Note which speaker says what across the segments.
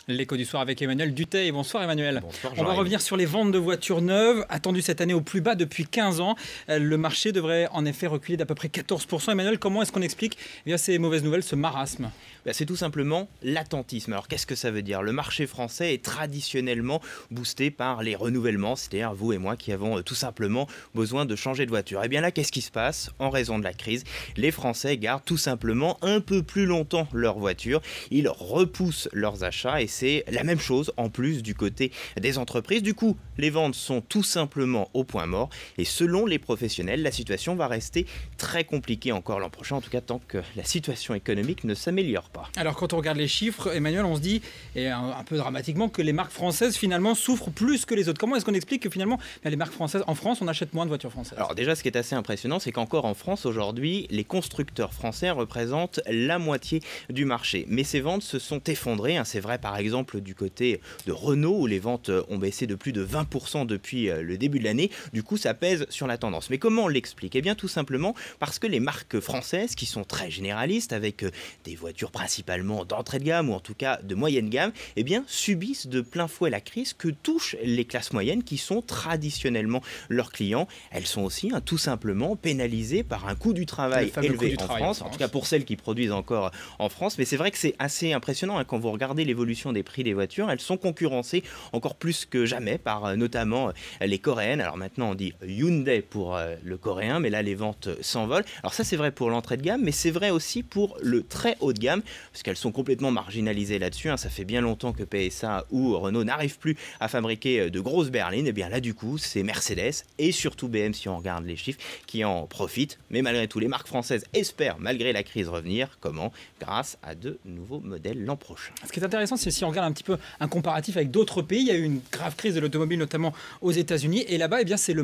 Speaker 1: L'écho du soir avec Emmanuel Dutheil. Bonsoir Emmanuel.
Speaker 2: Bonsoir,
Speaker 1: On va revenir sur les ventes de voitures neuves, attendues cette année au plus bas depuis 15 ans. Le marché devrait en effet reculer d'à peu près 14%. Emmanuel, comment est-ce qu'on explique ces mauvaises nouvelles, ce marasme?
Speaker 2: C'est tout simplement l'attentisme. Alors qu'est-ce que ça veut dire? Le marché français est traditionnellement boosté par les renouvellements, c'est-à-dire vous et moi qui avons tout simplement besoin de changer de voiture. Et bien là, qu'est-ce qui se passe? En raison de la crise, les Français gardent tout simplement un peu plus longtemps leur voiture. Ils repoussent leurs achats et c'est la même chose en plus du côté des entreprises. Du coup, les ventes sont tout simplement au point mort et selon les professionnels, la situation va rester très compliquée encore l'an prochain, en tout cas tant que la situation économique ne s'améliore pas.
Speaker 1: Alors quand on regarde les chiffres, Emmanuel, on se dit, et un peu dramatiquement, que les marques françaises finalement souffrent plus que les autres. Comment est-ce qu'on explique que finalement les marques françaises, en France, on achète moins de voitures françaises?
Speaker 2: Alors déjà, ce qui est assez impressionnant, c'est qu'encore en France aujourd'hui, les constructeurs français représentent la moitié du marché. Mais ces ventes se sont effondrées. C'est vrai par exemple du côté de Renault où les ventes ont baissé de plus de 20% depuis le début de l'année. Du coup, ça pèse sur la tendance. Mais comment on l'explique? Eh bien tout simplement parce que les marques françaises, qui sont très généralistes, avec des voitures principalement d'entrée de gamme ou en tout cas de moyenne gamme, eh bien subissent de plein fouet la crise que touchent les classes moyennes qui sont traditionnellement leurs clients. Elles sont aussi tout simplement pénalisées par un coût du travail élevé en France, en tout cas pour celles qui produisent encore en France. Mais c'est vrai que c'est assez impressionnant quand vous regardez l'évolution des prix des voitures. Elles sont concurrencées encore plus que jamais par notamment les coréennes. Alors maintenant on dit Hyundai pour le coréen, mais là les ventes s'envolent. Alors ça c'est vrai pour l'entrée de gamme, mais c'est vrai aussi pour le très haut de gamme, parce qu'elles sont complètement marginalisées là-dessus. Ça fait bien longtemps que PSA ou Renault n'arrivent plus à fabriquer de grosses berlines. Et bien là du coup c'est Mercedes et surtout BM, si on regarde les chiffres, qui en profitent. Mais malgré tout, les marques françaises espèrent malgré la crise revenir. Comment? Grâce à de nouveaux modèles l'an prochain.
Speaker 1: Ce qui est intéressant, c'est si on regarde un petit peu un comparatif avec d'autres pays. Il y a eu une grave crise de l'automobile, notamment aux États-Unis. Et là-bas, eh bien, c'est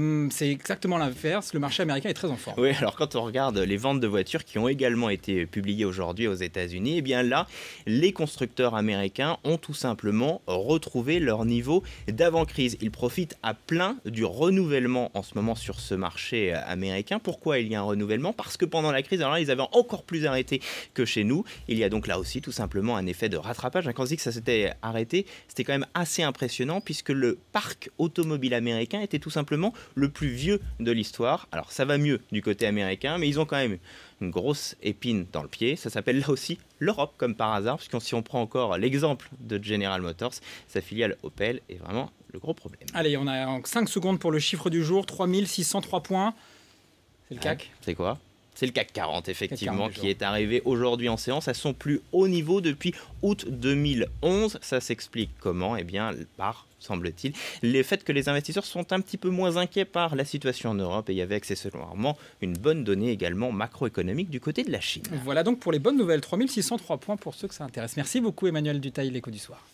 Speaker 1: exactement l'inverse. Le marché américain est très en forme.
Speaker 2: Oui, alors quand on regarde les ventes de voitures qui ont également été publiées aujourd'hui aux États-Unis, eh bien là, les constructeurs américains ont tout simplement retrouvé leur niveau d'avant-crise. Ils profitent à plein du renouvellement en ce moment sur ce marché américain. Pourquoi il y a un renouvellement? Parce que pendant la crise, alors là, ils avaient encore plus arrêté que chez nous. Il y a donc là aussi tout simplement un effet de rattrapage. Quand on dit que ça s'était arrêté, c'était quand même assez impressionnant puisque le parc automobile américain était tout simplement le plus vieux de l'histoire. Alors ça va mieux du côté américain, mais ils ont quand même une grosse épine dans le pied. Ça s'appelle là aussi l'Europe comme par hasard, puisque si on prend encore l'exemple de General Motors, sa filiale Opel est vraiment le gros problème.
Speaker 1: Allez, on a 5 secondes pour le chiffre du jour, 3603 points. C'est le CAC.
Speaker 2: C'est quoi? C'est le CAC 40, effectivement, qui est arrivé aujourd'hui en séance à son plus haut niveau depuis août 2011. Ça s'explique comment? Eh bien, par, semble-t-il, le fait que les investisseurs sont un petit peu moins inquiets par la situation en Europe et il y avait accessoirement une bonne donnée également macroéconomique du côté de la Chine.
Speaker 1: Voilà donc pour les bonnes nouvelles, 3603 points pour ceux que ça intéresse. Merci beaucoup Emmanuel Dutheil, l'écho du soir.